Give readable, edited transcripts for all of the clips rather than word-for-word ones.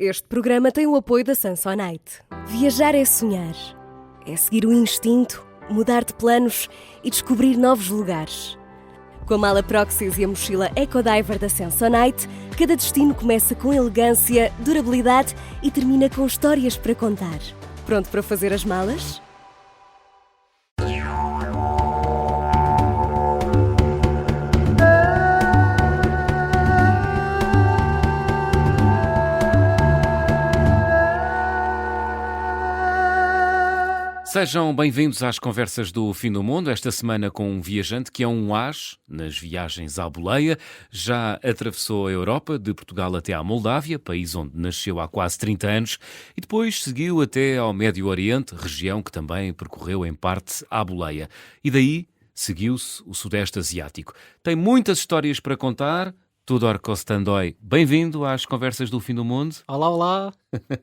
Este programa tem o apoio da Samsonite. Viajar é sonhar. É seguir o instinto, mudar de planos e descobrir novos lugares. Com a mala Proxys e a mochila Ecodiver da Samsonite, cada destino começa com elegância, durabilidade e termina com histórias para contar. Pronto para fazer as malas? Sejam bem-vindos às Conversas do Fim do Mundo, esta semana com um viajante que é um as nas viagens à boleia. Já atravessou a Europa, de Portugal até à Moldávia, país onde nasceu há quase 30 anos, e depois seguiu até ao Médio Oriente, região que também percorreu em parte à boleia. E daí seguiu-se o Sudeste Asiático. Tem muitas histórias para contar. Tudor Costandoi, bem-vindo às Conversas do Fim do Mundo. Olá, olá,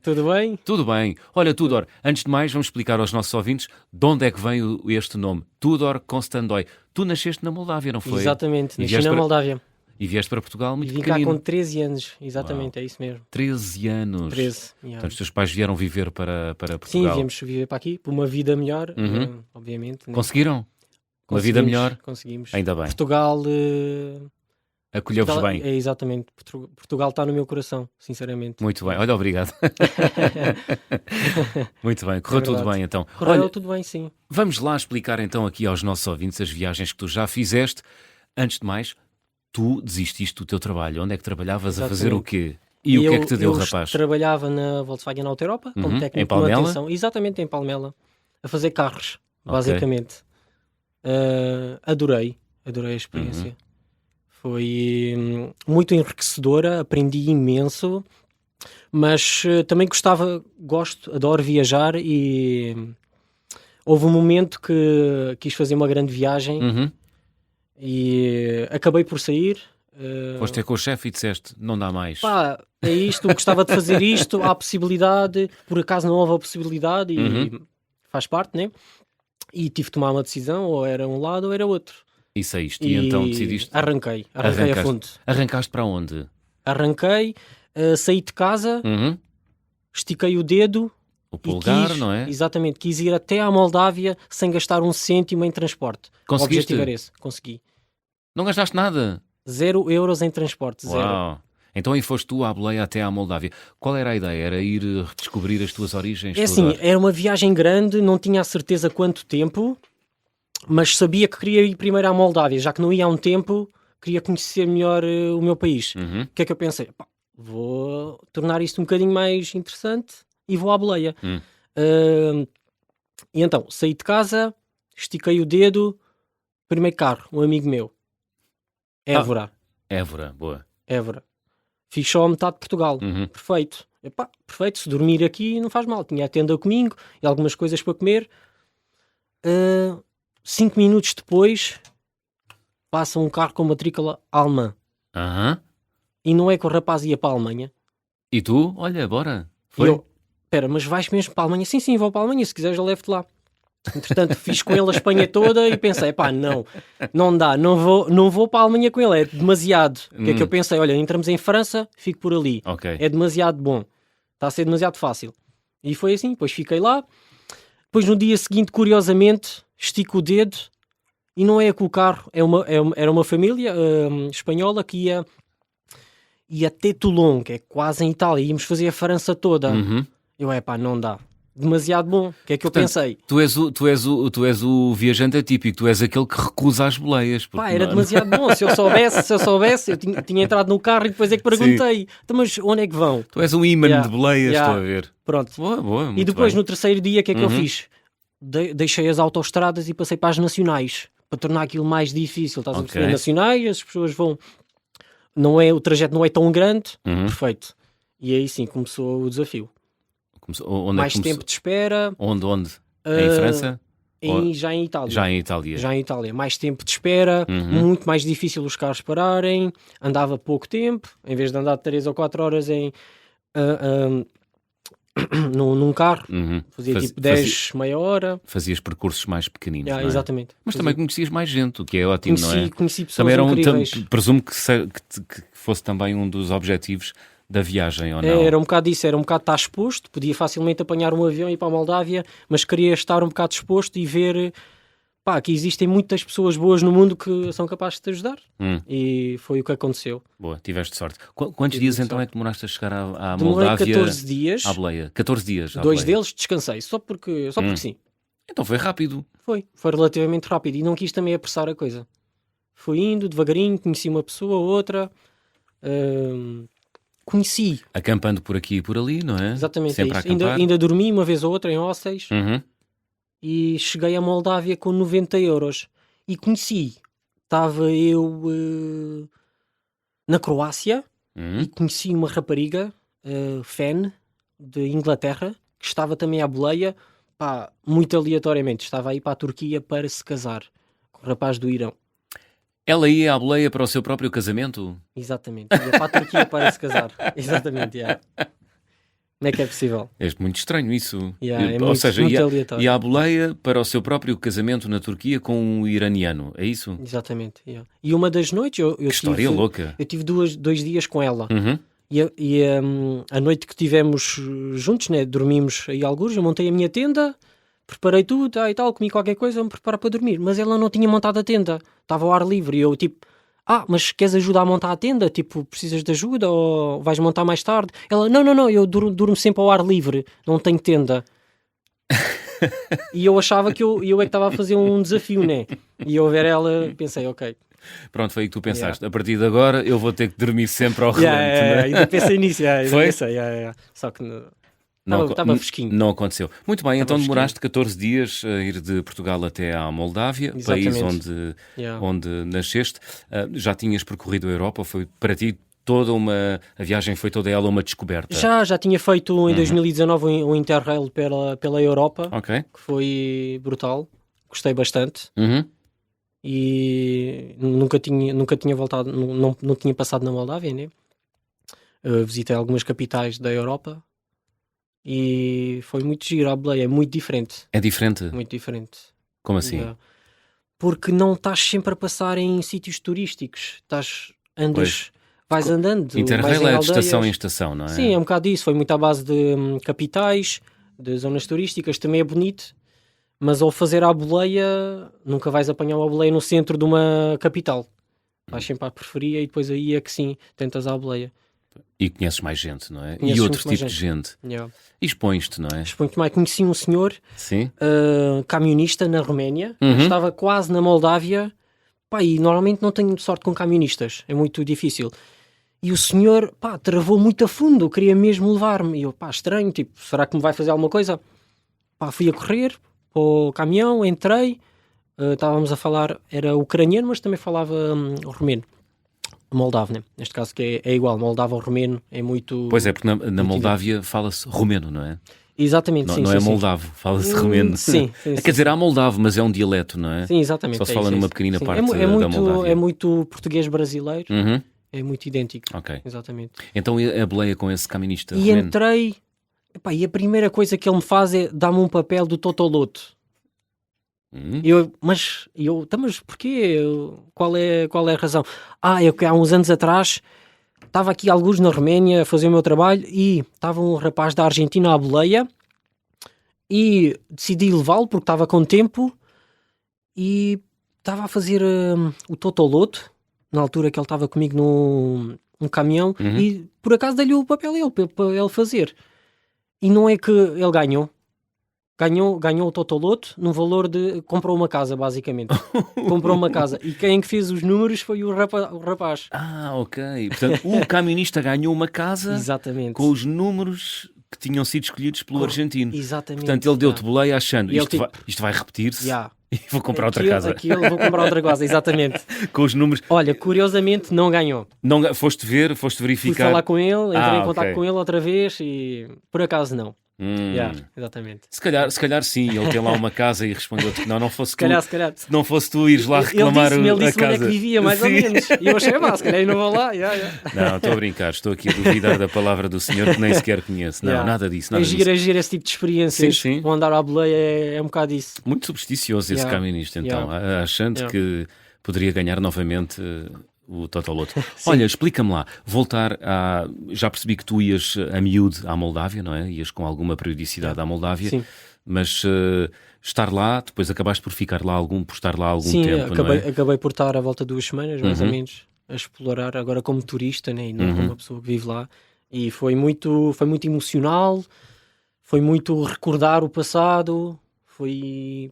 tudo bem? Tudo bem. Olha, Tudor, antes de mais vamos explicar aos nossos ouvintes de onde é que vem este nome, Tudor Costandoi. Tu nasceste na Moldávia, não foi? Exatamente, nasci na Moldávia. E vieste para Portugal muito Vim pequenino. cá com 13 anos, exatamente, É isso mesmo. 13 anos. 13, Portanto, os teus pais vieram viver para Portugal. Sim, viemos viver para aqui, por uma vida melhor, obviamente. Né? Conseguiram? Uma vida melhor? Conseguimos. Ainda bem. Portugal... Acolheu-vos bem. É, exatamente. Portugal está no meu coração, sinceramente. Muito bem. Olha, obrigado. Muito bem. Correu tudo bem, então. Correu tudo bem, sim. Vamos lá explicar, então, aqui aos nossos ouvintes as viagens que tu já fizeste. Antes de mais, tu desististe do teu trabalho. Onde é que trabalhavas? Exatamente. A fazer o quê? E o que é que te deu, rapaz? Eu trabalhava na Volkswagen Auto Europa, como técnico em Palmela? de manutenção. Exatamente, em Palmela. A fazer carros, basicamente. Adorei a experiência. Foi muito enriquecedora, aprendi imenso, mas também adoro viajar e houve um momento que quis fazer uma grande viagem e acabei por sair. Foste ter com o chefe e disseste, não dá mais. Pá, é isto, gostava de fazer isto, há possibilidade, por acaso não houve a possibilidade e faz parte, né? E tive de tomar uma decisão, ou era um lado ou era outro. E saíste, e então decidiste... Arranquei a fundo. Arrancaste para onde? Arranquei, saí de casa, estiquei o dedo... O polegar, não é? Exatamente, quis ir até à Moldávia sem gastar um cêntimo em transporte. Conseguiste? O objetivo era esse, consegui. Não gastaste nada? 0 euros em transporte, zero. Uau! Então aí foste tu à boleia até à Moldávia. Qual era a ideia? Era ir descobrir as tuas origens? É assim, era uma viagem grande, não tinha a certeza quanto tempo... Mas sabia que queria ir primeiro à Moldávia, já que não ia há um tempo, queria conhecer melhor o meu país. O que é que eu pensei? Pá, vou tornar isto um bocadinho mais interessante e vou à boleia. E então, saí de casa, estiquei o dedo, primeiro carro, um amigo meu. Évora. Évora, boa. Évora. Fiz só a metade de Portugal. Perfeito. Epá, perfeito, se dormir aqui não faz mal. Tinha a tenda comigo e algumas coisas para comer. 5 minutos depois passa um carro com matrícula alemã. E não é que o rapaz ia para a Alemanha. E tu? Olha, bora. Foi? E eu, espera, mas vais mesmo para a Alemanha? Sim, vou para a Alemanha, se quiseres eu levo-te lá. Entretanto, fiz com ele a Espanha toda e pensei, pá, não dá, não vou para a Alemanha com ele, é demasiado. O que é que eu pensei? Olha, entramos em França, fico por ali. É demasiado bom. Está a ser demasiado fácil. E foi assim, depois fiquei lá. Depois no dia seguinte, curiosamente, estico o dedo e não é com o carro, era uma família espanhola que ia até Toulon, que é quase em Itália, íamos fazer a França toda. Eu, não dá. Demasiado bom. O que é que eu pensei? Tu és o viajante atípico, tu és aquele que recusa as boleias. Pá, era demasiado bom. Se eu soubesse, eu tinha entrado no carro e depois é que perguntei. Então, mas onde é que vão? Tu és um imã de boleias, estou a ver. Pronto. Boa, e depois, bem. no terceiro dia, o que é que eu fiz? Deixei as autoestradas e passei para as nacionais, para tornar aquilo mais difícil. Estás a perceber? Nacionais, as pessoas vão... o trajeto não é tão grande. Perfeito. E aí sim, começou o desafio. Mais tempo de espera. Onde? Em França? Já em Itália. Já em Itália. Mais tempo de espera, muito mais difícil os carros pararem, andava pouco tempo, em vez de andar 3 ou 4 horas num carro, fazia tipo 10, meia hora. Fazias percursos mais pequeninos, não é? Exatamente. Mas também conhecias mais gente, o que é ótimo, não é? Conheci pessoas também incríveis. Presumo que fosse também um dos objetivos da viagem, ou não? Era um bocado disso, era um bocado estar exposto, podia facilmente apanhar um avião e ir para a Moldávia, mas queria estar um bocado exposto e ver, pá, que existem muitas pessoas boas no mundo que são capazes de te ajudar. E foi o que aconteceu. Boa, tiveste sorte. Quantos dias então é que demoraste a chegar à Demorei Moldávia? 14 dias. À boleia. 14 dias. À 2 boleia. deles descansei, só porque sim. Então foi rápido. Foi relativamente rápido e não quis também apressar a coisa. Fui indo devagarinho, conheci uma pessoa, outra, conheci, Acampando por aqui e por ali, não é? exatamente Sempre a isso. Ainda, acampar. ainda dormi uma vez ou outra em hostels Uhum. e cheguei à Moldávia com 90 euros. E conheci, estava eu na Croácia e conheci uma rapariga, Fen, de Inglaterra, que estava também à boleia, pá, muito aleatoriamente. Estava aí para a Turquia para se casar com o rapaz do Irão. Ela ia à boleia para o seu próprio casamento? Exatamente, ia para a Turquia para se casar. Exatamente, yeah. Como é que é possível? É muito estranho isso. Yeah, é Ou muito, seja, muito ia aleatório. à boleia para o seu próprio casamento na Turquia com um iraniano. É isso? Exatamente, yeah. E uma das noites eu Que história louca. eu tive 2 dias com ela. Uhum. E a noite que tivemos juntos, né, dormimos aí algures, eu montei a minha tenda, preparei tudo e tal, comi qualquer coisa, me preparar para dormir. Mas ela não tinha montado a tenda, estava ao ar livre. E eu tipo, mas queres ajuda a montar a tenda? Tipo, precisas de ajuda ou vais montar mais tarde? Ela, não, eu durmo sempre ao ar livre, não tenho tenda. E eu achava que eu é que estava a fazer um desafio, né? E eu a ver ela, pensei, ok. Pronto, foi aí que tu pensaste. A partir de agora eu vou ter que dormir sempre ao relento. Ainda pensei nisso, ainda Foi? pensei, só que estava fresquinho. Não aconteceu. Muito bem, então fresquinho. demoraste 14 dias a ir de Portugal até à Moldávia, Exatamente. país onde, Yeah. onde nasceste. Já tinhas percorrido a Europa, foi para ti a viagem foi toda ela uma descoberta. Já tinha feito em 2019 um Interrail pela Europa, Ok. que foi brutal, gostei bastante. Uhum. E nunca tinha voltado, não tinha passado na Moldávia, né? Visitei algumas capitais da Europa e foi muito giro. A boleia é muito diferente, É diferente? muito diferente. Como assim? Yeah. Porque não estás sempre a passar em sítios turísticos, vais andando, vais Interrail em é de aldeias. estação em estação, não é? Sim, é um bocado disso. Foi muito à base de capitais, de zonas turísticas, também é bonito. Mas ao fazer a boleia, nunca vais apanhar uma boleia no centro de uma capital. Vais sempre à periferia e depois aí é que sim, tentas a boleia. E conheces mais gente, não é? Conheces E outro muito mais tipo de gente. Yeah. E expões-te, não é? Muito mais. Conheci um senhor Sim. camionista na Roménia, Uhum. estava quase na Moldávia. Pá, e normalmente não tenho sorte com camionistas, é muito difícil. E o senhor, travou muito a fundo, queria mesmo levar-me. E eu, estranho, tipo, será que me vai fazer alguma coisa? Fui a correr para o caminhão, entrei, estávamos a falar, era ucraniano, mas também falava romeno. Moldavo, né? Neste caso que é igual, moldavo ou romeno, é muito... Pois é, porque na Moldávia fala-se romeno, não é? Exatamente, Não, sim. não sim, é sim. moldavo, fala-se romeno. Sim. Quer dizer, há moldavo, mas é um dialeto, não é? Sim, exatamente. Só se é fala isso, numa isso. pequenina Sim, parte é da muito, Moldávia. é muito português brasileiro, Uhum. é muito idêntico. Ok. Exatamente. Então a boleia com esse caminista E romeno. entrei, e a primeira coisa que ele me faz é dar-me um papel do Totoloto. Mas porquê? Qual é a razão? É que há uns anos atrás estava aqui alguns na Roménia a fazer o meu trabalho e estava um rapaz da Argentina à boleia e decidi levá-lo porque estava com tempo e estava a fazer o Totoloto na altura que ele estava comigo num caminhão e por acaso dei-lhe o papel para ele fazer. E não é que ele ganhou o Totoloto no valor de... Comprou uma casa, basicamente. Comprou uma casa. E quem que fez os números foi o rapaz. Ok. Portanto, o camionista ganhou uma casa Exatamente. com os números que tinham sido escolhidos pelo argentino. Exatamente. Portanto, ele deu-te boleia achando E ele, isto vai repetir-se Yeah. e vou comprar outra casa. Vou comprar outra casa, exatamente. Com os números. Olha, curiosamente não ganhou. Não, foste Fui verificar. falar com ele, entrei em ok. contato com ele outra vez e por acaso não. Exatamente. Se calhar sim, ele tem lá uma casa e respondeu-te que não fosse Se calhar. se não fosse tu ires lá reclamar ele a disse onde é casa. que vivia, mais ou Sim. menos. E eu achei, se calhar eu não vou lá. Não, estou a brincar, estou aqui a duvidar da palavra do senhor que nem sequer conheço. Não, Yeah. nada disso. É giro esse tipo de experiências. Sim. O andar à boleia é um bocado isso. Muito supersticioso esse Yeah. caminista, então, Yeah. achando Yeah. que poderia ganhar novamente o Totoloto. Olha, explica-me lá, voltar a... Já percebi que tu ias a miúdo à Moldávia, não é? Ias com alguma periodicidade à Moldávia, Sim. mas estar lá, depois acabaste por ficar lá por estar lá algum Sim, tempo, não é? acabei por estar à volta de 2 semanas, mais ou menos, a explorar agora como turista, né? E não como uma pessoa que vive lá. E foi muito emocional, foi muito recordar o passado.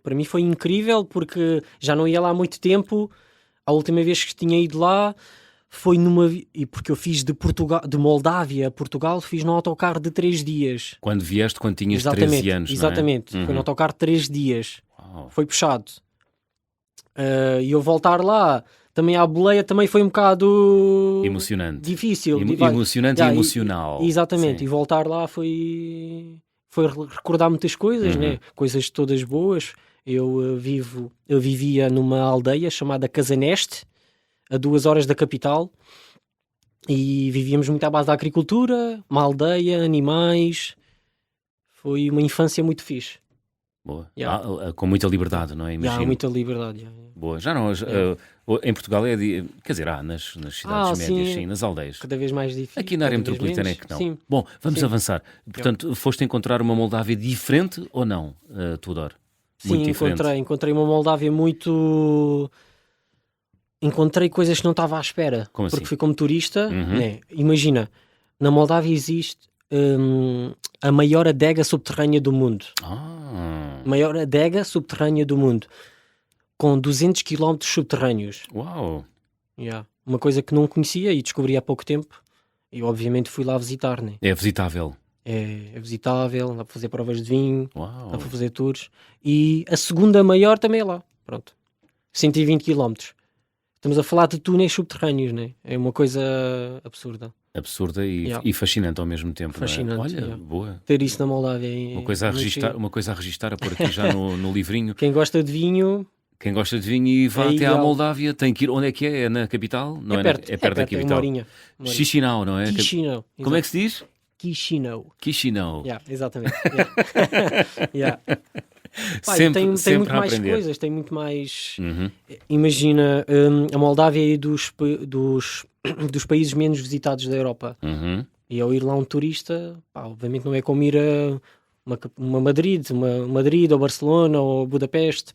Para mim foi incrível porque já não ia lá há muito tempo. A última vez que tinha ido lá foi e porque eu fiz de Moldávia a Portugal, fiz no autocarro de 3 dias. Quando vieste, quando tinhas 13 anos, exatamente. não é? Foi no autocarro de 3 dias. Uau. Foi puxado. E eu voltar lá, também à boleia, também foi um bocado Emocionante. difícil. Emocionante e emocional. Exatamente. Sim. E voltar lá foi recordar muitas coisas, né? Coisas todas boas. Eu vivia numa aldeia chamada Casaneste, a 2 horas da capital, e vivíamos muito à base da agricultura, uma aldeia, animais. Foi uma infância muito fixe. Boa. Yeah. Com muita liberdade, não é? Imagino. Há muita liberdade. Boa. Já não, em Portugal quer dizer, nas cidades médias, sim, nas aldeias. Cada vez mais difícil. Aqui na área metropolitana é que não. Sim. Bom, vamos Sim. avançar. Portanto, foste encontrar uma Moldávia diferente ou não, Tudor? Muito Sim, diferente. encontrei uma Moldávia muito... Encontrei coisas que não estava à espera. Como assim? Porque fui como turista, né? Imagina, na Moldávia existe a maior adega subterrânea do mundo. A maior adega subterrânea do mundo. Com 200 km subterrâneos. Uau! Yeah. Uma coisa que não conhecia e descobri há pouco tempo. E obviamente fui lá visitar, né? É visitável. É visitável, dá para fazer provas de vinho, Uau! dá para fazer tours. E a segunda maior também é lá. Pronto. 120 km. Estamos a falar de túneis subterrâneos, né? É uma coisa absurda. Absurda e, Yeah. e fascinante ao mesmo tempo. Fascinante, não é? Olha, yeah. boa. Ter isso na Moldávia é Uma coisa a muito registar, giro. uma coisa a registar, a pôr aqui já no livrinho. Quem gosta de vinho Quem gosta de vinho e vá É até à ideal. Moldávia, tem que ir. Onde é que é? É na capital? Não é perto, é perto da é uma capital. horinha. Chisinau, não é? Chisinau. Como é que se diz? Chisinau. Chisinau. Yeah, exatamente. Yeah. Yeah. Pá, Sempre, tem sempre muito a mais aprender. coisas, tem muito mais... Uhum. Imagina, a Moldávia é dos países menos visitados da Europa. Uhum. E ao ir lá um turista, pá, obviamente não é como ir a uma Madrid ou Barcelona ou Budapeste.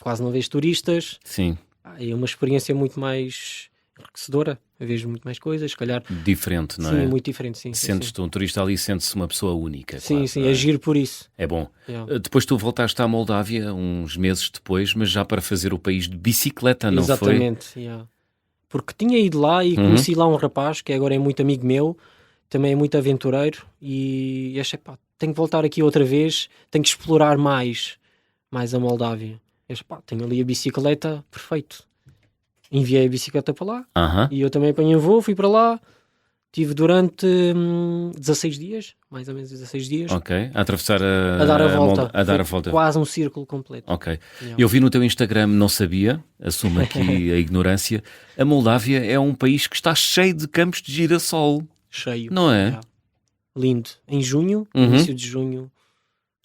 Quase não vês turistas. Sim, É uma experiência muito mais enriquecedora. Vejo muito mais coisas, se calhar. diferente, não Sim, é? muito diferente, sim. Sentes-te um turista ali, sente-se uma pessoa única. Sim, claro, sim, não é giro por isso. É bom. Yeah. Depois tu voltaste à Moldávia uns meses depois, mas já para fazer o país de bicicleta, não foi? Exatamente, yeah. Porque tinha ido lá e conheci lá um rapaz que agora é muito amigo meu, também é muito aventureiro e achei, pá, tenho que voltar aqui outra vez, tenho que explorar mais a Moldávia. Eu achei, pá, tenho ali a bicicleta, perfeito. Enviei a bicicleta para lá Aham. e eu também apanhei um voo, fui para lá, tive durante 16 dias, mais ou menos 16 dias, Ok. A atravessar a dar a volta. A dar a Foi volta. quase um círculo completo. Ok. Yeah. Eu vi no teu Instagram, não sabia, assumo aqui a ignorância, a Moldávia é um país que está cheio de campos de girassol, Cheio. não é? Yeah. Lindo. Em junho, Uhum. início de junho.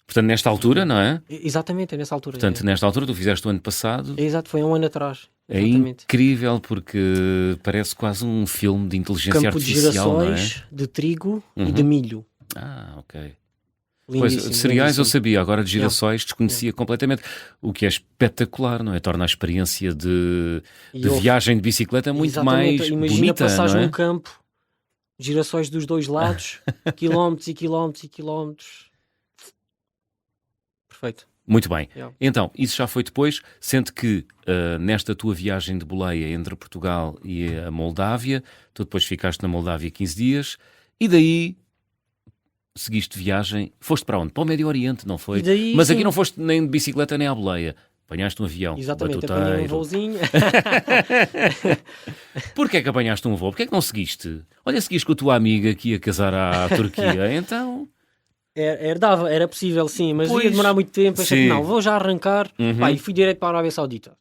Portanto, nesta altura, não é? Exatamente, é nessa altura. Portanto, nesta altura, tu fizeste o ano passado. Exato, foi há um ano atrás. É Exatamente. incrível porque parece quase um filme de inteligência Campo de artificial, não é? girassóis, de trigo e de milho. Ah, ok. Lindíssimo. Pois, de cereais eu lindíssimo. sabia, agora de girassóis desconhecia completamente, o que é espetacular, não é? Torna a experiência de E houve- viagem de bicicleta muito Exatamente, mais imagina bonita, passares não é? num campo, girassóis dos dois lados, quilómetros e quilómetros e quilómetros. Perfeito. Muito bem. Yeah. Então, isso já foi depois, sendo que nesta tua viagem de boleia entre Portugal e a Moldávia, tu depois ficaste na Moldávia 15 dias, e daí seguiste viagem, foste para onde? Para o Médio Oriente, não foi? E daí, Mas aqui sim. não foste nem de bicicleta nem à boleia. Apanhaste um avião, Exatamente, apanhei um batuteiro. voozinho. Porquê é que apanhaste um voo? Porquê é que não seguiste? Olha, seguiste com a tua amiga que ia casar à Turquia, então... Era possível, sim, mas Pois, ia demorar muito tempo. Achei sim. que não, vou já arrancar. Uhum. Pá, e fui direto para a Arábia Saudita.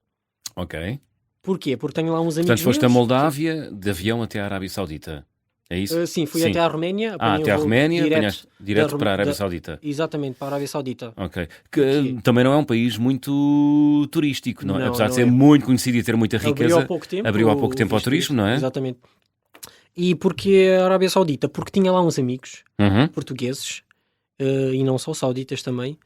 Ok. Porquê? Porque tenho lá uns amigos Portanto, foste a meus. Moldávia de avião até a Arábia Saudita. É isso? Sim, fui até à Roménia. Até à Roménia, apanhaste direto para a Arábia da- Saudita. Exatamente, para a Arábia Saudita. Ok. Que também não é um país muito turístico, não é? Não, Apesar de não ser é. muito conhecido e ter muita Abriu riqueza. há pouco tempo. Abriu há pouco tempo ao visto turismo, isso. não é? Exatamente. E porquê a Arábia Saudita? Porque tinha lá uns amigos Uhum. portugueses, e não só sauditas também,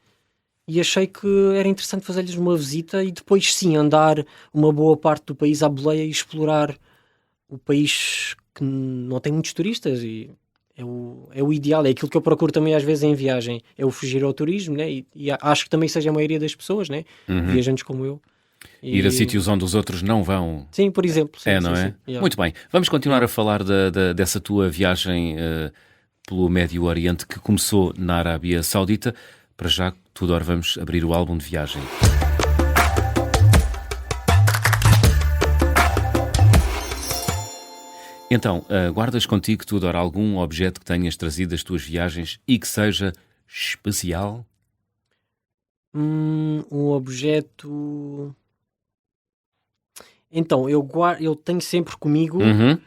e achei que era interessante fazer-lhes uma visita e depois sim andar uma boa parte do país à boleia e explorar o país que não tem muitos turistas e é o ideal, é aquilo que eu procuro também às vezes em viagem, é o fugir ao turismo, né? E acho que também seja a maioria das pessoas, né? Viajantes como eu. Ir a sítios onde os outros não vão. Sim, por exemplo. Sim, Não sim, é? sim. Yeah. Muito bem. Vamos continuar a falar dessa tua viagem pelo Médio Oriente que começou na Arábia Saudita. Para já, Tudor, vamos abrir o álbum de viagem. Então, guardas contigo, Tudor, algum objeto que tenhas trazido das tuas viagens e que seja especial? Um objeto. Então, eu tenho sempre comigo. Uhum.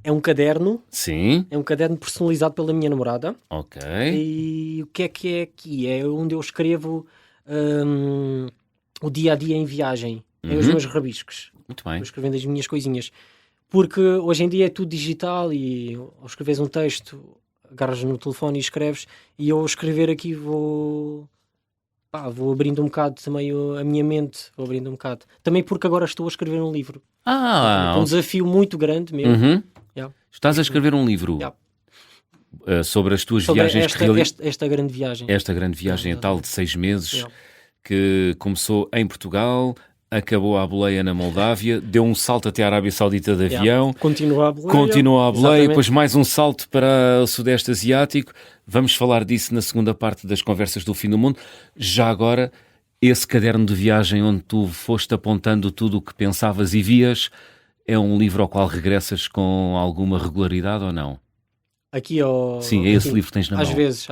É um caderno. Sim. É um caderno personalizado pela minha namorada. Ok. E o que é aqui? É onde eu escrevo o dia a dia em viagem. É os meus rabiscos. Muito Vou bem. escrevendo as minhas coisinhas. Porque hoje em dia é tudo digital e ao escreveres um texto, agarras no telefone e escreves. E eu ao escrever aqui vou abrindo um bocado também a minha mente. Vou abrindo um bocado. Também porque agora estou a escrever um livro. É um desafio muito grande mesmo. Uhum. Yeah. Estás a escrever um livro Yeah. sobre as tuas Sobre viagens que realizaste. esta grande viagem. Esta grande viagem, a tal de 6 meses, Yeah. que começou em Portugal, acabou à boleia na Moldávia, deu um salto até a Arábia Saudita de Yeah. avião, Continua a boleia. continuou à boleia, Exatamente. depois mais um salto para o Sudeste Asiático. Vamos falar disso na segunda parte das conversas do Fim do Mundo. Já agora, esse caderno de viagem onde tu foste apontando tudo o que pensavas e vias, é um livro ao qual regressas com alguma regularidade ou não? Aqui ao... Sim, é esse aqui. livro que tens na Às mão. vezes.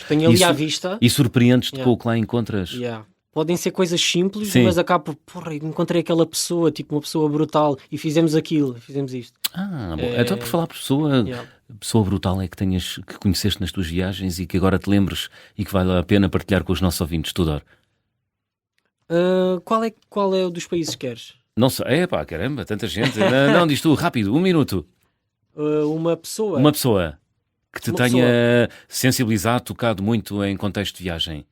Tenho ali Isso- à vista. E surpreendes-te Yeah. com o que lá encontras. Yeah. Podem ser coisas simples, Sim. mas acabo por encontrei aquela pessoa, tipo uma pessoa brutal, e fizemos aquilo, fizemos isto. Bom. Então, por falar por pessoa, Yeah. pessoa brutal é que que conheceste nas tuas viagens e que agora te lembres e que vale a pena partilhar com os nossos ouvintes, Tudor? Qual é o dos países que queres? Não sei, caramba, tanta gente. Não, diz tu, rápido, 1 minuto. Uma pessoa. Uma pessoa que te Uma tenha sensibilizado, tocado muito em contexto de viagem.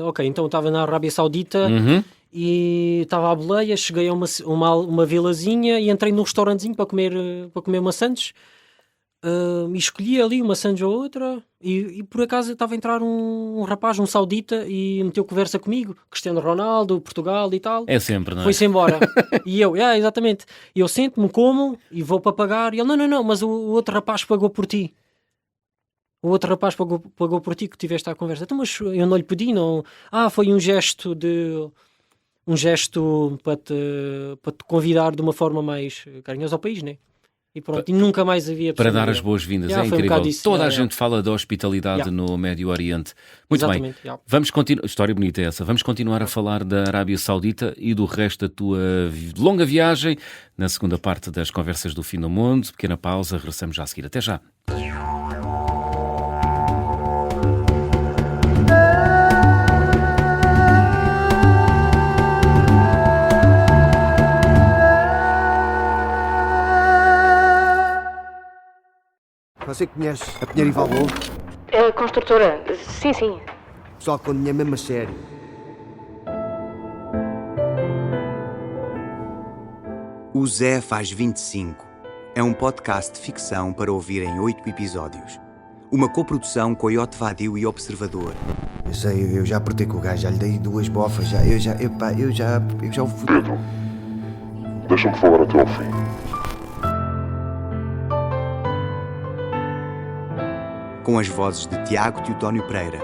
Ok, então eu estava na Arábia Saudita Uhum. e estava à boleia, cheguei a uma vilazinha e entrei num restaurantezinho para comer maçãs. E escolhi ali uma sandes ou outra e por acaso estava a entrar um rapaz, um saudita, e meteu conversa comigo, Cristiano Ronaldo, Portugal e tal. É sempre, não é? Foi-se embora. E eu, exatamente. E eu sento-me, como e vou para pagar. E ele, não, mas o outro rapaz pagou por ti. O outro rapaz pagou por ti que tiveste a conversa. Então, mas eu não lhe pedi, não. Foi um gesto para te convidar de uma forma mais carinhosa ao país, né? E pronto, e nunca mais havia Para dar possibilidade. as boas-vindas, Yeah, é foi um incrível. bocado isso. Toda a Yeah, gente fala da hospitalidade Yeah. no Médio Oriente. Muito bem, Exatamente, yeah. vamos continuar. História bonita essa. Vamos continuar a falar da Arábia Saudita e do resto da tua longa viagem na segunda parte das conversas do Fim do Mundo. Pequena pausa, regressamos já a seguir. Até já. Você conhece a Pinheiro e Valbon? A construtora, sim, sim. Pessoal com dinheiro mesmo a sério. O Zé faz 25. É um podcast de ficção para ouvir em 8 episódios. Uma coprodução Coyote Vadio e Observador. Eu sei, eu já apertei com o gajo, já lhe dei 2 bofas, eu já o fudi. Pedro, deixa-me falar até ao fim. Com as vozes de Tiago Teotónio Pereira,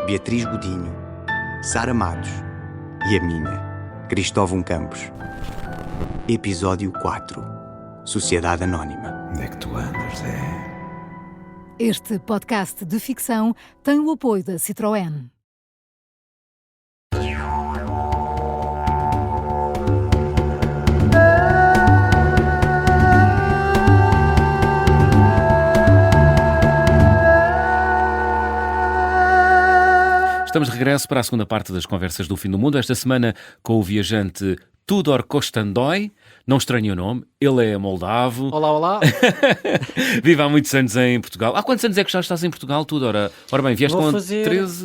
Beatriz Godinho, Sara Matos e a minha, Cristóvão Campos. Episódio 4. Sociedade Anónima. Onde é que tu andas, Zé? Este podcast de ficção tem o apoio da Citroën. Estamos de regresso para a segunda parte das conversas do Fim do Mundo. Esta semana com o viajante Tudor Kostandoi. Não estranho o nome, ele é moldavo. Olá, olá. Vive há muitos anos em Portugal. Há quantos anos é que já estás em Portugal, Tudor? Ora bem, vieste Vou com fazer- 13...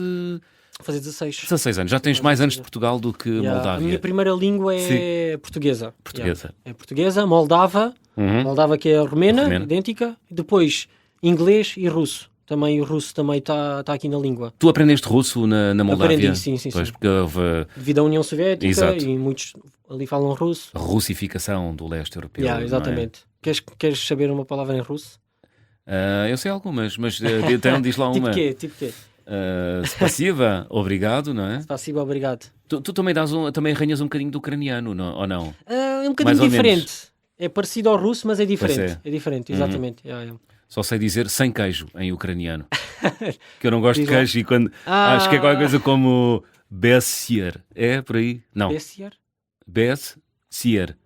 Vou fazer 16. 16 anos. Já tens mais anos de Portugal do que Yeah. A Moldávia. minha primeira língua é portuguesa. Portuguesa. Yeah. É portuguesa, moldava. Uhum. Moldava que é romena, Romena. idêntica. E depois inglês e russo. Também o russo também está aqui na língua. Tu aprendeste russo na Moldávia? Aprendi, sim. Pois, porque houve Devido à União Soviética Exato. e muitos ali falam russo. a russificação do leste europeu. Yeah, não é? exatamente. Queres saber uma palavra em russo? Eu sei algumas, mas então diz lá Tipo uma. quê? Tipo quê? Spasiba, obrigado, não é? Spasibo, obrigado. Tu também, também arranhas um bocadinho do ucraniano, não, ou não? É um Mais bocadinho ou diferente. menos. É parecido ao russo, mas é diferente. Pois É diferente, exatamente. Yeah. Só sei dizer sem queijo em ucraniano. Que eu não gosto de Diz lá. queijo e quando. Acho que é qualquer coisa como Bessier. É por aí? Não. Bessier? Bessier.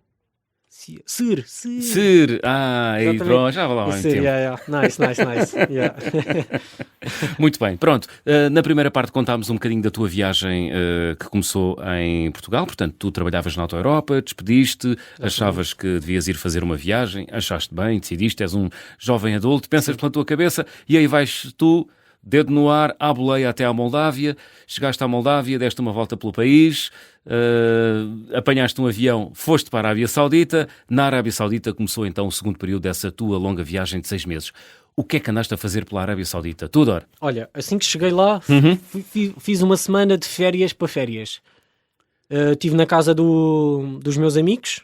Sir. Ser. Aí Exatamente. pronto, já vai lá há muito Sir, tempo. yeah. Nice. Yeah. Muito bem, pronto. Na primeira parte contámos um bocadinho da tua viagem que começou em Portugal. Portanto, tu trabalhavas na Auto Europa, despediste, achavas que devias ir fazer uma viagem, achaste bem, decidiste, és um jovem adulto, pensas pela tua cabeça e aí vais tu, dedo no ar, à boleia até à Moldávia. Chegaste à Moldávia, deste uma volta pelo país, apanhaste um avião, foste para a Arábia Saudita. Na Arábia Saudita começou então o segundo período dessa tua longa viagem de 6 meses. O que é que andaste a fazer pela Arábia Saudita? Tudor? Olha, assim que cheguei lá, fiz uma semana de férias para férias. Estive na casa dos meus amigos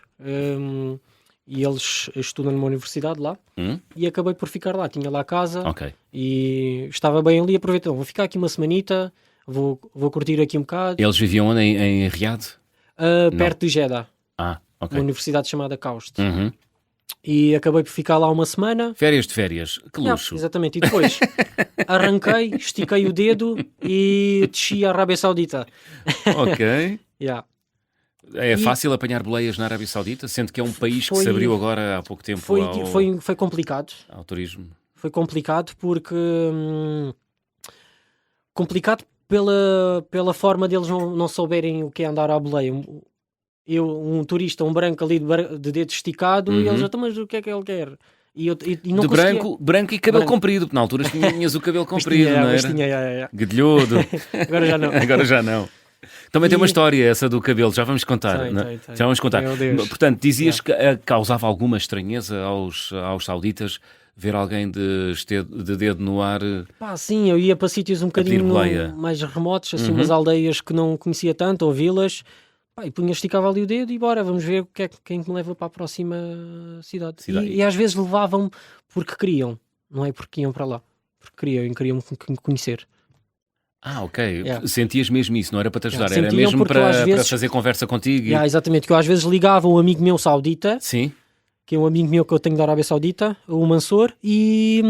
e eles estudam numa universidade lá e acabei por ficar lá. Tinha lá casa Ok. e estava bem ali. Aproveitei, vou ficar aqui uma semanita, vou curtir aqui um bocado. Eles viviam onde? Em Riad? Perto de Jeddah, Ok. uma universidade chamada KAUST. Uhum. E acabei por ficar lá uma semana. Férias de férias, que Yeah, luxo. exatamente. E depois arranquei, estiquei o dedo e desci à Arábia Saudita. Ok. Yeah. É E- fácil apanhar boleias na Arábia Saudita, sendo que é um país que Foi- se abriu agora há pouco tempo Foi complicado. ao turismo. Foi complicado porque... complicado pela forma deles não souberem o que é andar à boleia. Um turista, um branco ali de dedo esticado, e eles já, mas o que é que ele quer? E não De conseguia... branco e cabelo Branco. comprido, porque na altura tinhas o cabelo comprido, não Mas era? tinha, yeah. Guedilhudo. Agora já não. Agora já não. Também tem uma história essa do cabelo, já vamos contar. Tem, não? tem. Já vamos contar. Meu Deus. Portanto, dizias que causava alguma estranheza aos sauditas ver alguém de dedo no ar. Pá, sim, eu ia para sítios um pedir bocadinho boleia. mais remotos, assim, umas aldeias que não conhecia tanto, ou vilas. Pá, e esticava ali o dedo e bora, vamos ver quem me leva para a próxima cidade. E às vezes levavam-me porque queriam, não é porque iam para lá. Porque queriam me conhecer. Ok. Yeah. Sentias mesmo isso, não era para te ajudar, Yeah, era sentiam mesmo porque eu, às para vezes- fazer conversa contigo. Yeah, exatamente, que eu às vezes ligava um amigo meu saudita, Sim. que é um amigo meu que eu tenho da Arábia Saudita, o Mansor, e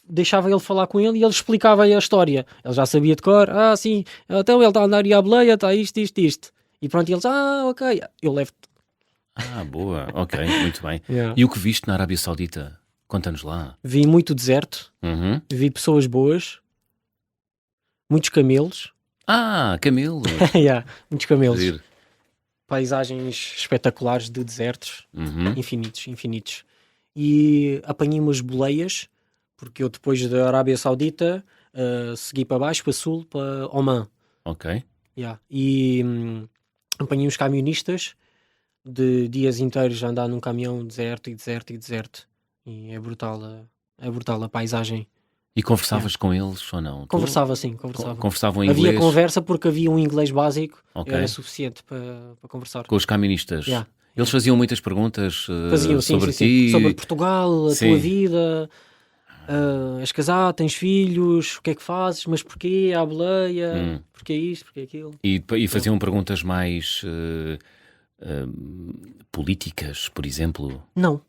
deixava ele falar com ele e ele explicava a história. Ele já sabia de cor, sim, então ele está a andar aí à boleia, está isto. E pronto, e eles, ok, eu levo-te. Boa. Ok, muito bem. Yeah. E o que viste na Arábia Saudita? Conta-nos lá. Vi muito deserto, Uhum. vi pessoas boas, muitos camelos, Camelo. yeah, muitos camelos, Giro. paisagens espetaculares de desertos, Uhum. infinitos. E apanhei umas boleias, porque eu depois da Arábia Saudita segui para baixo, para sul, para Oman. Ok. Yeah. E apanhei uns camionistas de dias inteiros a andar num caminhão deserto. E é brutal a paisagem. E conversavas com eles ou não? Conversava sim. Conversavam em Havia inglês conversa porque havia um inglês básico, Ok. era suficiente para conversar. com os camionistas. Yeah. Eles faziam muitas perguntas Faziam, sim, sobre sim, ti. sim. Sobre Portugal, a Sim. tua vida, és casado, tens filhos, o que é que fazes, mas porquê a boleia, porquê isto, porquê aquilo. E faziam perguntas mais políticas, por exemplo? Não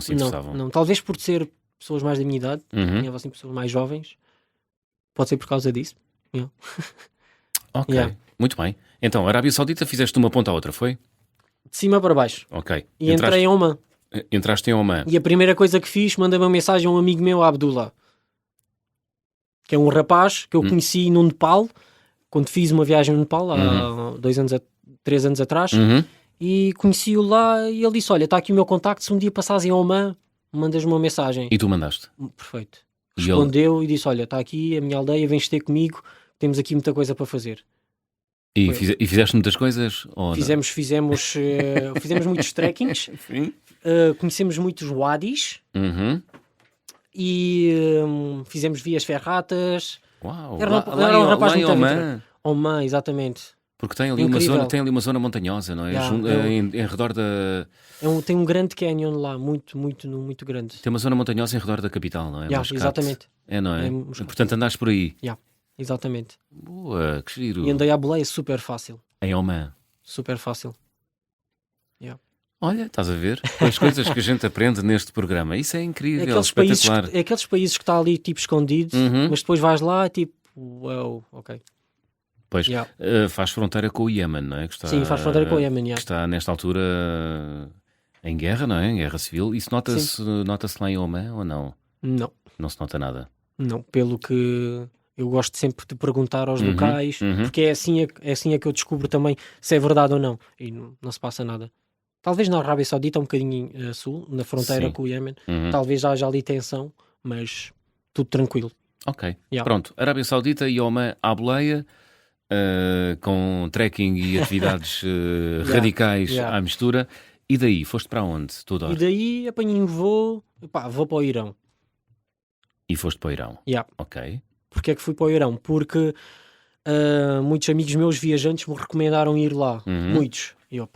se interessavam. não. Talvez por ser pessoas mais da minha idade, Uhum. tinha assim pessoas mais jovens, pode ser por causa disso. Yeah. Ok, Yeah. muito bem. Então, Arábia Saudita fizeste de uma ponta à outra, foi? De cima para baixo. Ok. E entrei em Oman. Entraste em Oman. E a primeira coisa que fiz, mandei uma mensagem a um amigo meu, a Abdullah. que é um rapaz que eu conheci no Nepal, quando fiz uma viagem no Nepal, há 3 anos atrás, e conheci-o lá e ele disse, olha, está aqui o meu contacto, se um dia passares em Oman, mandas-me uma mensagem. E tu mandaste? Perfeito. E Respondeu e disse, olha, está aqui a minha aldeia, vens ter comigo, temos aqui muita coisa para fazer. E fizeste muitas coisas? Ou não? Fizemos muitos trekkings, conhecemos muitos wadis e fizemos vias ferratas. Uau, Era lá um rapaz em muito Oman. aventureiro. Oman, exatamente. Porque tem ali, Incrível. uma zona montanhosa, não é? Em redor da... Tem um grande canyon lá, muito grande. Tem uma zona montanhosa em redor da capital, não é? Mascate. Exatamente. É, não é? Muscat. Portanto, andaste por aí. Exatamente. Boa, que giro. E andei à boleia super fácil. Em Oman. Super fácil. Olha, estás a ver? As coisas que a gente aprende neste programa. Isso é incrível, Aqueles espetacular. países que está ali tipo escondido, mas depois vais lá tipo, uau, ok. Pois, faz fronteira com o Iémen, não é? Que está, Sim, faz fronteira com o Iémen, que está nesta altura em guerra, não é? Em guerra civil. Isso nota-se lá em Oman ou não? Não. Não se nota nada. Não, pelo que eu gosto sempre de perguntar aos locais, porque é assim que eu descubro também se é verdade ou não. E não se passa nada. Talvez na Arábia Saudita, um bocadinho a sul, na fronteira com o Iémen, talvez haja ali tensão, mas tudo tranquilo. Ok, pronto. Arábia Saudita e Oman à boleia, com trekking e atividades radicais à mistura. E daí, foste para onde, Tudor? E daí apanhei um voo para o Irão. E foste para o Irão? Ok. Porquê é que fui para o Irão? Porque muitos amigos meus viajantes me recomendaram ir lá. Muitos. E eu,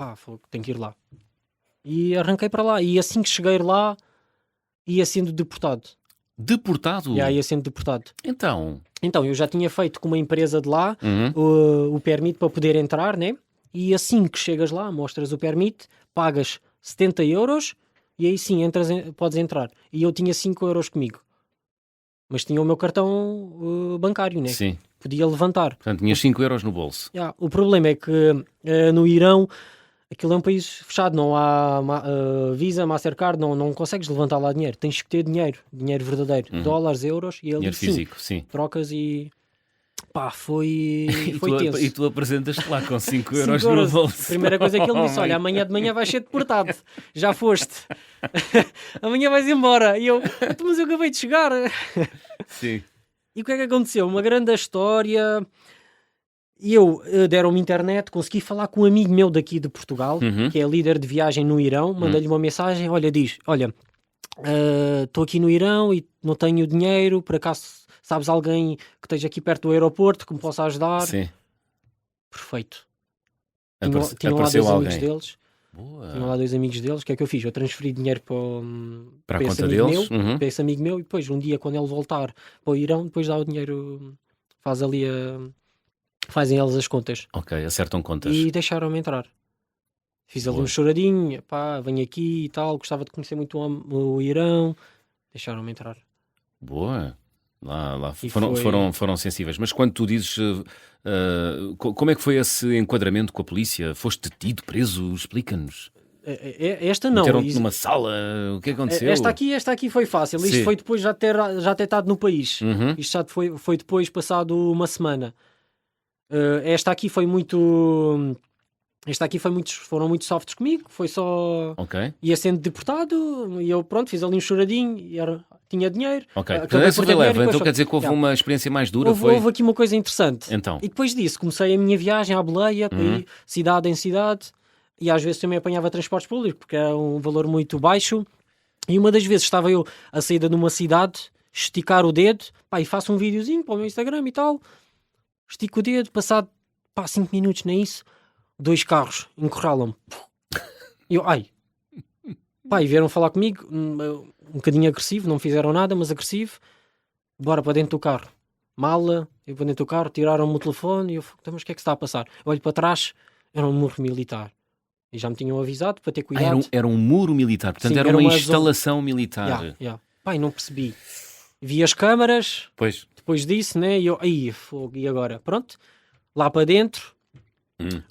tenho que ir lá. E arranquei para lá. E assim que cheguei lá, ia sendo deportado. Deportado? Ia sendo deportado. Então, eu já tinha feito com uma empresa de lá o permite para poder entrar, né? E assim que chegas lá, mostras o permite, pagas 70 euros e aí sim podes entrar. E eu tinha 5 euros comigo. Mas tinha o meu cartão bancário, né? Sim. Podia levantar. Portanto, tinhas 5 euros no bolso. O problema é que no Irão aquilo é um país fechado, não há Visa, Mastercard, não consegues levantar lá dinheiro. Tens que ter dinheiro verdadeiro. Dólares, euros e ali Dinheiro físico, sim. Trocas e foi tenso. E tu apresentas-te lá com 5 euros no bolso. A primeira coisa que ele disse, olha, amanhã de manhã vais ser deportado. Já foste. Amanhã vais embora. E eu, mas eu acabei de chegar. Sim. E o que é que aconteceu? Uma grande história. E deram-me internet, consegui falar com um amigo meu daqui de Portugal, que é líder de viagem no Irão. Mandei-lhe uma mensagem, olha, estou aqui no Irão e não tenho dinheiro, por acaso sabes alguém que esteja aqui perto do aeroporto que me possa ajudar? Sim. Perfeito. Apareceu Tinham lá dois alguém. amigos deles. Boa. Tinham lá 2 amigos deles. O que é que eu fiz? Eu transferi dinheiro Para a esse conta amigo deles. meu, para esse amigo meu, e depois um dia quando ele voltar para o Irão, depois dá o dinheiro, fazem eles as contas. Ok, acertam contas. E deixaram-me entrar. Fiz ali Boa. um choradinho, venho aqui e tal, gostava de conhecer muito o Irão. Deixaram-me entrar. Boa. Lá E foram sensíveis. Mas quando tu dizes... como é que foi esse enquadramento com a polícia? Foste detido, preso? Explica-nos. Esta não. Meteram-te numa sala? O que aconteceu? Esta aqui foi fácil. Isto foi depois já ter estado no país. Isto já foi depois, passado uma semana. Esta aqui foi muito... foram muito softs comigo. Foi só... Ok. Ia sendo deportado e eu, fiz ali um choradinho e tinha dinheiro. Ok. Acabei por ter dinheiro e Então depois quer dizer que houve uma experiência mais dura? Houve aqui uma coisa interessante. Então. E depois disso comecei a minha viagem à boleia, para ir cidade em cidade, e às vezes também apanhava transportes públicos, porque era um valor muito baixo. E uma das vezes estava eu a sair de uma cidade, esticar o dedo, e faço um videozinho para o meu Instagram e tal, estico o dedo, passado 5 minutos, nem isso, 2 carros encurralam-me. E eu, e vieram falar comigo, um bocadinho agressivo, não fizeram nada, mas agressivo, bora para dentro do carro. Mala, eu para dentro do carro, tiraram-me o telefone e eu, mas o que é que se está a passar? Eu olho para trás, era um muro militar. E já me tinham avisado para ter cuidado. Era um muro militar, portanto Sim, era uma instalação militar. Não percebi. Vi as câmaras, Pois. depois disso, né? E eu, fogo, e agora? Pronto, lá para dentro,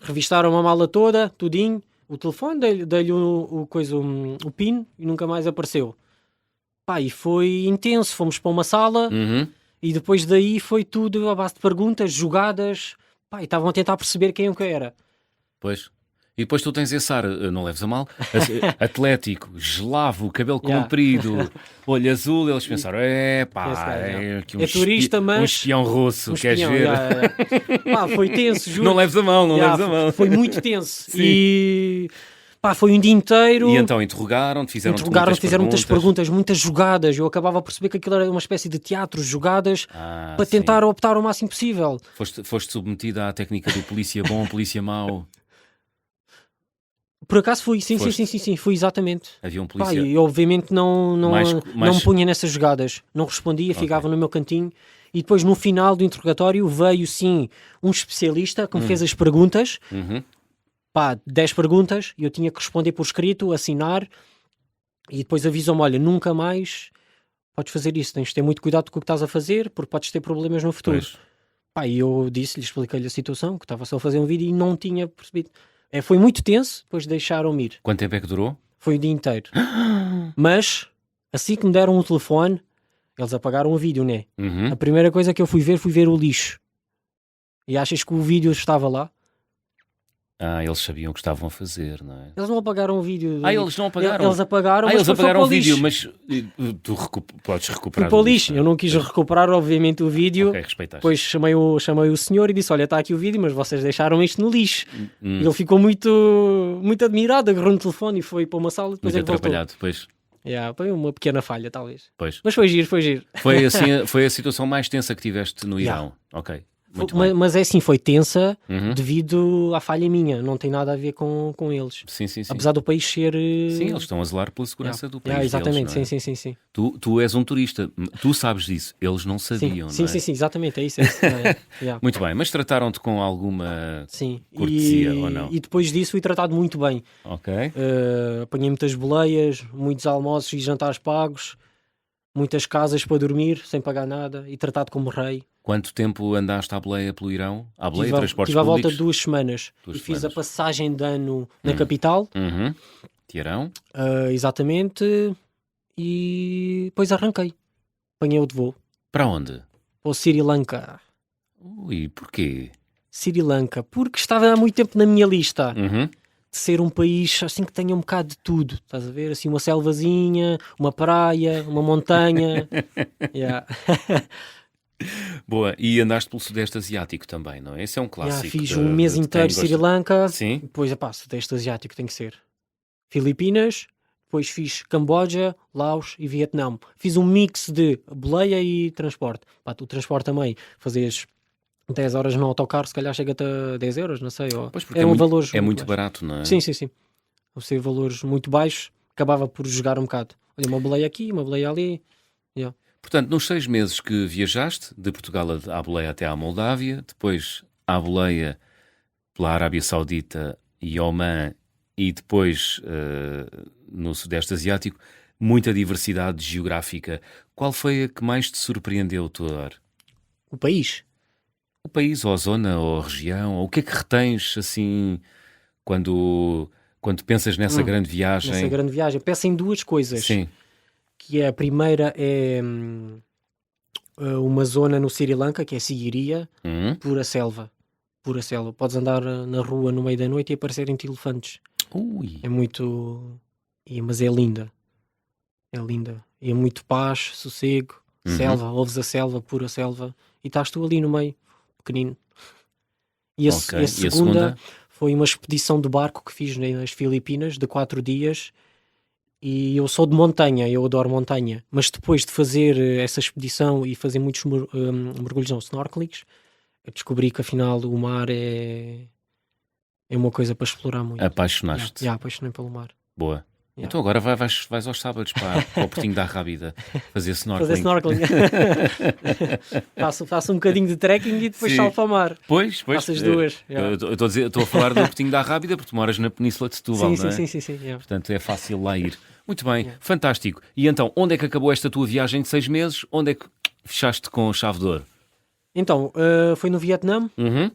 revistaram a mala toda, tudinho, o telefone, dei-lhe o PIN e nunca mais apareceu. E foi intenso, fomos para uma sala... E E depois daí foi tudo à base de perguntas, jogadas, pá, e estavam a tentar perceber quem eu que era. Pois. E depois tu tens esse ar, não leves a mal, atlético, gelavo, cabelo Yeah. comprido, olho azul, eles pensaram, Esse pá, gajo, é aqui É turista, mas... um espião russo, queres espião, ver? yeah. Pá, foi tenso, juro. Não leves a mão, não Yeah, leves a mão. Foi muito tenso. Sim. E pá, foi um dia inteiro. E então interrogaram-te, fizeram Muitas perguntas, muitas jogadas. Eu acabava a perceber que aquilo era uma espécie de teatro, jogadas, para sim. tentar optar o máximo possível. Foste submetida à técnica do polícia bom, polícia mau. Por acaso fui, sim, Foste. fui exatamente. Havia um Pá, polícia... e obviamente não mais- me punha nessas jogadas, não respondia, Ok. ficava no meu cantinho. E depois no final do interrogatório veio sim um especialista que me fez as perguntas, Uhum. pá, 10 perguntas, e eu tinha que responder por escrito, assinar, e depois avisou-me: olha, nunca mais podes fazer isso, tens de ter muito cuidado com o que estás a fazer, porque podes ter problemas no futuro. Pois. Pá, e eu disse-lhe, expliquei-lhe a situação, que estava só a fazer um vídeo e não tinha percebido. Foi muito tenso, depois deixaram-me ir. Quanto tempo é que durou? Foi o dia inteiro. Mas, assim que me deram o telefone, eles apagaram o vídeo, né? Uhum. A primeira coisa que eu fui ver o lixo. E achas que o vídeo estava lá? Eles sabiam o que estavam a fazer, não é? Eles não apagaram o vídeo. Eles não apagaram? Eles apagaram, mas Eles foi apagaram para o vídeo, lixo. mas tu podes Fui recuperar para o o lixo. Eu não quis recuperar, obviamente, o vídeo. Ok, respeitaste. Depois chamei o senhor e disse: olha, está aqui o vídeo, mas vocês deixaram isto no lixo. Hum. E ele ficou muito admirado, agarrou no telefone e foi para uma sala. Depois Muito é que voltou. atrapalhado, pois. Foi uma pequena falha, talvez. Pois. Mas foi giro, foi giro. Foi assim, foi a situação mais tensa que tiveste no Irão. Ok, muito bem. Mas é assim, foi tensa Uhum. devido à falha minha. Não tem nada a ver com eles. Sim, sim, sim. Apesar do país ser... Sim, eles estão a zelar pela segurança do país exatamente, deles, não é? sim. Tu és um turista, tu sabes disso, eles não sabiam, Sim, não é? sim, exatamente, é isso. Yeah. Muito bem, mas trataram-te com alguma Sim. cortesia ou não? E depois disso fui tratado muito bem. Ok. Apanhei muitas boleias, muitos almoços e jantares pagos, muitas casas para dormir sem pagar nada e tratado como rei. Quanto tempo andaste à boleia pelo Irão? À boleia, transportes Tive à volta públicos? de 2 semanas. Duas E fiz a semanas. passagem de ano na capital. Uhum. Teherão? Exatamente, e depois arranquei. Apanhei o de voo Para onde? para o Sri Lanka. Ui, porquê? Sri Lanka, porque estava há muito tempo na minha lista Uhum. de ser um país assim que tenha um bocado de tudo. Estás a ver? Assim, uma selvazinha, uma praia, uma montanha. Yeah. Boa, e andaste pelo Sudeste Asiático também, não é? Esse é um clássico. Fiz de- um mês de inteiro quem Sri gosta. Lanka, Sim. depois, Sudeste Asiático tem que ser. Filipinas, depois fiz Camboja, Laos e Vietnã. Fiz um mix de boleia e transporte. O transporte também, fazias 10 horas no autocarro, se calhar chega-te a 10 euros, não sei. Pois, porque Eram é muito, valores é muito baixos. barato, não é? Sim. Ao ser valores muito baixos, acabava por jogar um bocado. Olha, uma boleia aqui, uma boleia ali. Yeah. Portanto, nos 6 meses que viajaste, de Portugal à boleia até à Moldávia, depois à boleia pela Arábia Saudita e Omã, e depois no Sudeste Asiático, muita diversidade geográfica. Qual foi a que mais te surpreendeu, Tudor? O país. O país, ou a zona, ou a região? Ou o que é que retens, assim, quando pensas nessa grande viagem? Nessa grande viagem. Peço em duas coisas. Sim. Que é, a primeira é uma zona no Sri Lanka, que é Sigiriya, pura selva. Pura selva. Podes andar na rua no meio da noite e aparecerem-te elefantes. Ui. É muito... Mas é linda. É linda. E é muito paz, sossego, selva. Ouves a selva, pura selva. E estás tu ali no meio, pequenino. E a, Ok. e a segunda foi uma expedição de barco que fiz nas Filipinas, de 4 dias. E eu sou de montanha, eu adoro montanha. Mas depois de fazer essa expedição e fazer muitos mergulhos ou snorkelings, eu descobri que afinal o mar é uma coisa para explorar muito. Apaixonaste. Apaixonei pelo mar. Boa. Yeah. Então agora vais aos sábados para o Portinho da Rábida fazer snorkeling. Fazer snorkeling. faço um bocadinho de trekking e depois Sim. salto ao mar. Pois. Faço as duas. Eu estou a falar do Portinho da Rábida porque tu moras na Península de Setúbal, não é? Sim. Yeah. Portanto é fácil lá ir. Muito bem, fantástico. E então, onde é que acabou esta tua viagem de 6 meses? Onde é que fechaste com chave de ouro? Então, foi no Vietnã. Uhum.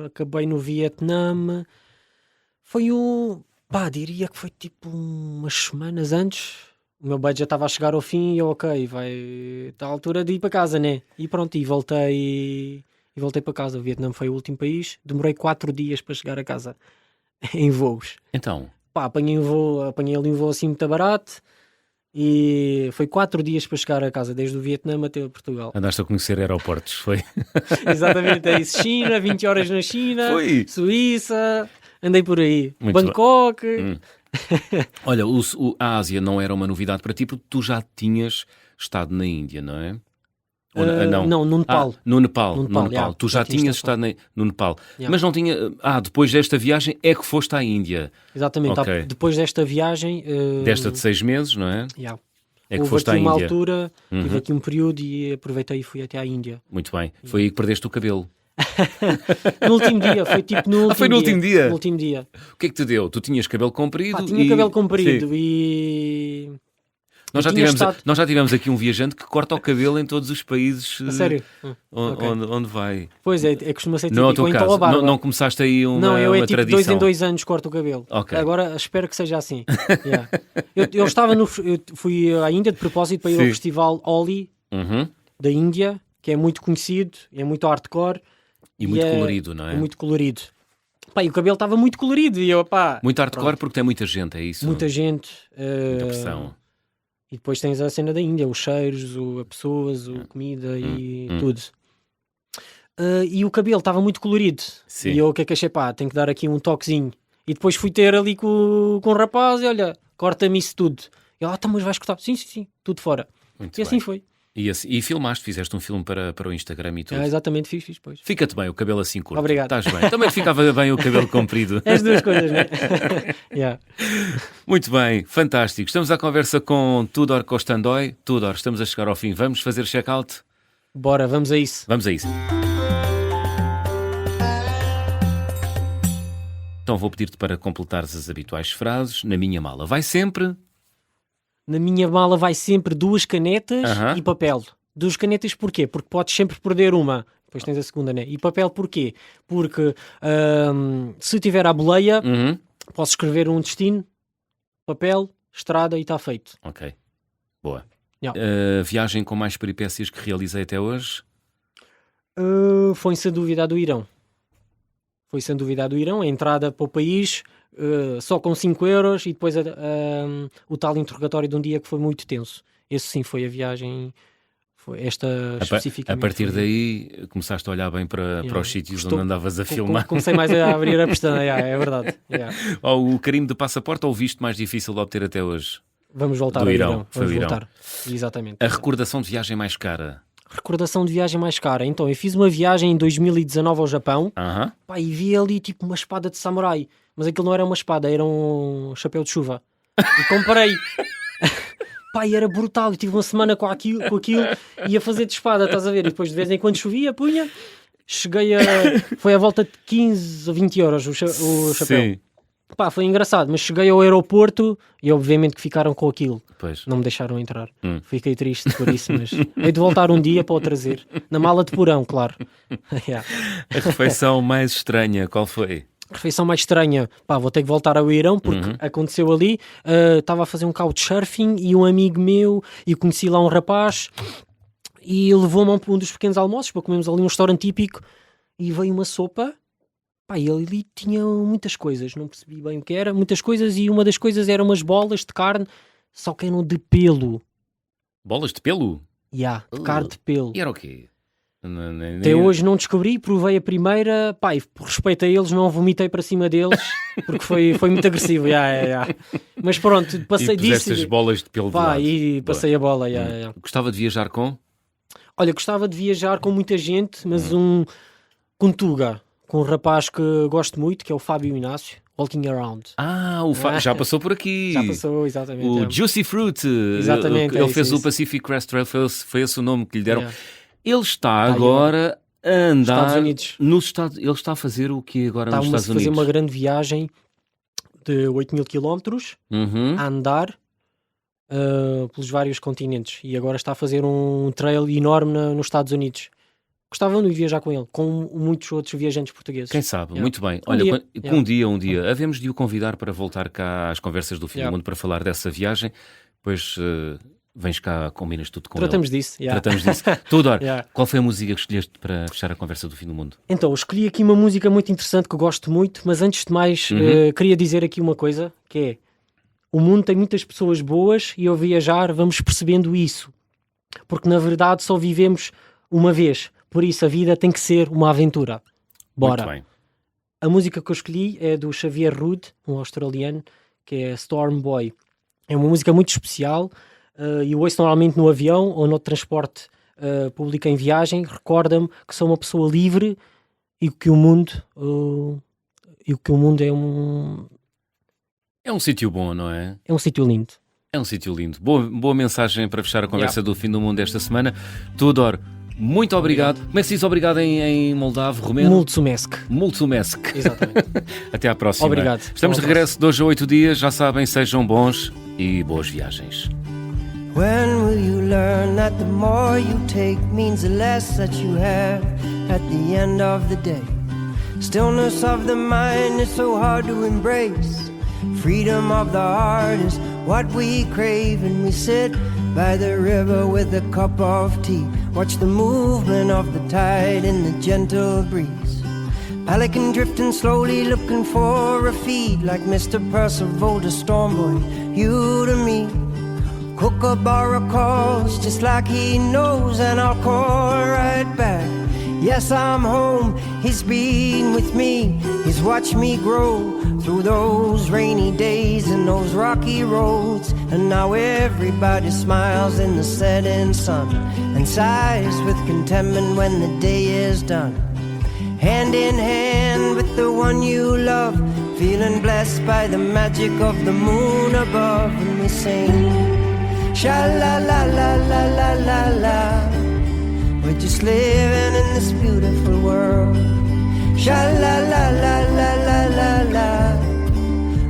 Acabei no Vietnã. Foi diria que foi tipo umas semanas antes o meu budget estava a chegar ao fim e eu, ok, está à altura de ir para casa, né? E pronto, e voltei para casa. O Vietnã foi o último país, demorei 4 dias para chegar a casa, em voos. Então, Pá, apanhei ali um voo assim muito barato e foi 4 dias para chegar a casa, desde o Vietnã até Portugal. andaste a conhecer aeroportos, foi? Exatamente, é isso. China, 20 horas na China, Foi. Suíça, andei por aí. Muito Bangkok. Olha, a Ásia não era uma novidade para ti porque tu já tinhas estado na Índia, não é? Ou não, no Nepal. No Nepal. No No Nepal, Nepal. yeah, Tu já já tinha tinhas estado estado no Nepal. Yeah. Mas não tinha. Depois desta viagem é que foste à Índia. Exatamente, Ok. depois desta viagem... Desta de 6 meses, não é? Yeah. É que Houve foste à aqui uma Índia. altura, tive Uhum. aqui um período e aproveitei e fui até à Índia. Muito bem. Foi aí que perdeste o cabelo. No último dia, foi tipo no último foi no último dia? No último dia. O que é que te deu? Tu tinhas cabelo comprido Pá, tinha e... cabelo comprido Sim. e... Nós já, tinha tivemos, estado- nós já tivemos aqui um viajante que corta o cabelo em todos os países A sério? onde, Ok. onde vai. Pois é, costuma ser Não é o típico. teu Ou então caso. a barba. Não começaste aí uma, Não, eu uma é tipo tradição. 2 em 2 anos corto o cabelo. Ok. Agora espero que seja assim. Yeah. Eu fui à Índia de propósito para ir ao Sim. festival Holi Uhum. da Índia, que é muito conhecido, é muito hardcore. E muito é colorido, não é? muito colorido. Pá, e o cabelo estava muito colorido e eu, pá... Muito hardcore pronto. porque tem muita gente, é isso? Muita gente. Muita pressão. E depois tens a cena da Índia, os cheiros, a pessoas, a comida e tudo. E o cabelo estava muito colorido. Sim. E eu o que é que achei? Pá, tenho que dar aqui um toquezinho. E depois fui ter ali com o rapaz e olha, corta-me isso tudo. E ele, tá, mas vais cortar? Sim, sim, sim, tudo fora. Muito E assim bem. foi. E filmaste, fizeste um filme para o Instagram e tudo. Exatamente, fiz, pois. Fica-te bem o cabelo assim curto. Obrigado. Estás bem. Também ficava bem o cabelo comprido. É as duas coisas, né? Yeah. Muito bem, fantástico. Estamos à conversa com Tudor Costandoi. Tudor, estamos a chegar ao fim. Vamos fazer check-out? Bora, vamos a isso. Vamos a isso. Então vou pedir-te para completares as habituais frases. Na minha mala vai sempre... Na minha mala vai sempre 2 canetas Aham. e papel. 2 canetas porquê? Porque podes sempre perder uma. Depois tens a segunda, né? E papel porquê? Porque se tiver à boleia, Uhum. posso escrever um destino, papel, estrada e está feito. Ok, boa. Yeah. Viagem com mais peripécias que realizei até hoje? Foi sem dúvida a do Irão. Foi sem dúvida a do Irão. A entrada para o país só com 5 euros e depois o tal interrogatório de um dia que foi muito tenso. Esse sim foi a viagem... Foi esta especificamente. A partir foi- daí começaste a olhar bem para os sítios Estou- onde andavas a filmar. Comecei mais a abrir a pestana, é verdade. Yeah. Ou o carimbo de passaporte ou o visto mais difícil de obter até hoje? Vamos voltar Do ao Irão, Irão. foi Vamos o Irão. voltar. Exatamente. A recordação de viagem mais cara? Recordação de viagem mais cara. Então, eu fiz uma viagem em 2019 ao Japão, Aham. pá, e vi ali tipo uma espada de samurai. Mas aquilo não era uma espada, era um chapéu de chuva. E comprei. Pá, e era brutal. Eu tive uma semana com aquilo, ia fazer de espada, estás a ver? E depois de vez em quando chovia, punha. Cheguei a... Foi à volta de 15 a 20 euros o chapéu. Sim. Pá, foi engraçado, mas cheguei ao aeroporto e obviamente que ficaram com aquilo. Pois. Não me deixaram entrar. Fiquei triste por isso, mas hei de voltar um dia para o trazer. Na mala de porão, claro. Yeah. A refeição mais estranha, qual foi? Refeição mais estranha, pá, vou ter que voltar ao Irão porque aconteceu ali, estava a fazer um couchsurfing e um amigo meu, e conheci lá um rapaz e levou-me a um dos pequenos almoços para comermos ali um restaurante típico e veio uma sopa, pá, e ele ali tinha muitas coisas, não percebi bem o que era, muitas coisas, e uma das coisas eram umas bolas de carne, só que eram de pelo. Bolas de pelo? De carne de pelo. E era o quê? Até hoje não descobri, provei a primeira, pá, e por respeito a eles não vomitei para cima deles, porque foi muito agressivo, mas pronto, passei E puseste disso, as bolas de pelo de pá, lado. e passei a bola, Gostava de viajar com? Olha, gostava de viajar com muita gente, mas com Tuga, com um rapaz que gosto muito, que é o Fábio Inácio, Walking Around. Já passou por aqui. Já passou, exatamente. O Juicy Fruit. Exatamente, Ele é fez isso, o Pacific Crest Trail, foi esse o nome que lhe deram. Yeah. Ele está agora a andar Estados Unidos. nos Estados. Ele está a fazer o que agora nos Está-me a Estados fazer Unidos? uma grande viagem de 8.000 km Uhum. a andar pelos vários continentes, e agora está a fazer um trail enorme nos Estados Unidos. Gostava de viajar com ele, com muitos outros viajantes portugueses. Quem sabe, Yeah. muito bem. Um Olha, dia. um dia, havemos de o convidar para voltar cá às conversas do Fim do Mundo para falar dessa viagem, Pois vens cá, combinas tudo com Tratamos ele. disso. Yeah. Tratamos disso. Tudor, Yeah. qual foi a música que escolheste para fechar a conversa do fim do mundo? Então, escolhi aqui uma música muito interessante que eu gosto muito, mas antes de mais, queria dizer aqui uma coisa, que é: o mundo tem muitas pessoas boas e ao viajar vamos percebendo isso. Porque na verdade só vivemos uma vez, por isso a vida tem que ser uma aventura. Bora! Muito bem. A música que eu escolhi é do Xavier Rudd, um australiano, que é Storm Boy. É uma música muito especial e eu ouço normalmente no avião ou no transporte público em viagem. Recorda-me que sou uma pessoa livre e que o mundo é É um sítio bom, não é? é um sítio lindo. É um sítio lindo. Boa mensagem para fechar a conversa do fim do mundo esta semana. Tudor, muito obrigado. Como é que se diz obrigado em moldavo, romeno? Mulțumesc. Mulțumesc. Exatamente. Até à próxima. Obrigado. Estamos de Até à regresso de hoje a 8 dias. Já sabem, sejam bons e boas viagens. When will you learn that the more you take means the less that you have at the end of the day? Stillness of the mind is so hard to embrace. Freedom of the heart is what we crave, and we sit by the river with a cup of tea. Watch the movement of the tide in the gentle breeze. Pelican drifting slowly, looking for a feed, like Mr. Percival to Storm Boy, you to me. Kookaburra calls just like he knows, and I'll call right back. Yes, I'm home, he's been with me. He's watched me grow through those rainy days and those rocky roads. And now everybody smiles in the setting sun and sighs with contentment when the day is done. Hand in hand with the one you love, feeling blessed by the magic of the moon above. And we sing, sha-la-la-la-la-la-la-la. We're just living in this beautiful world. Sha-la-la-la-la-la-la-la.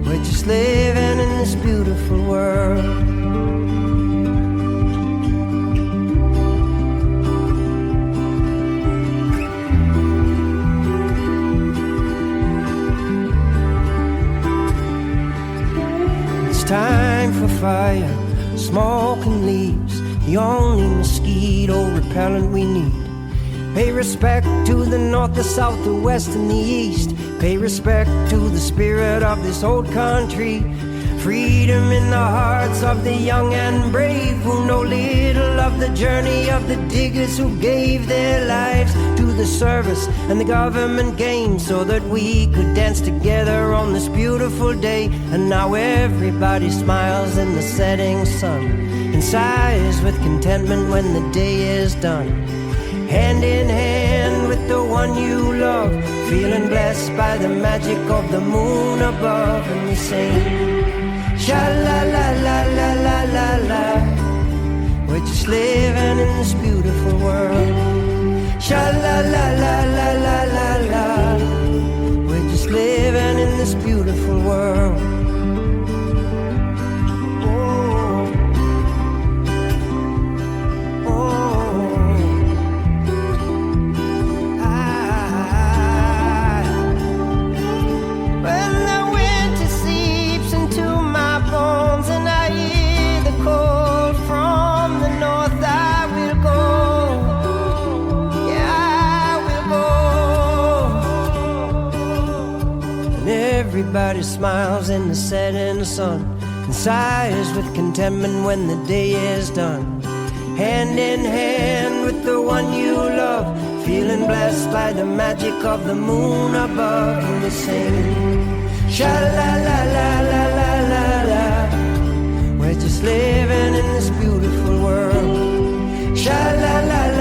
We're just living in this beautiful world. It's time for fire, smoke and leaves, the only mosquito repellent we need. Pay respect to the north, the south, the west and the east. Pay respect to the spirit of this old country. Freedom in the hearts of the young and brave, who know little of the journey of the diggers who gave their lives to the service and the government gain, so that we could dance together on this beautiful day. And now everybody smiles in the setting sun and sighs with contentment when the day is done. Hand in hand with the one you love, feeling blessed by the magic of the moon above. And we sing, sha-la-la-la-la-la-la-la. We're just living in this beautiful world. Sha-la-la-la-la-la-la-la. We're just living in this beautiful world. Everybody smiles in the setting sun and sighs with contentment when the day is done. Hand in hand with the one you love, feeling blessed by the magic of the moon above. And we sing, sha-la-la-la-la-la-la-la. We're just living in this beautiful world. Sha-la-la-la.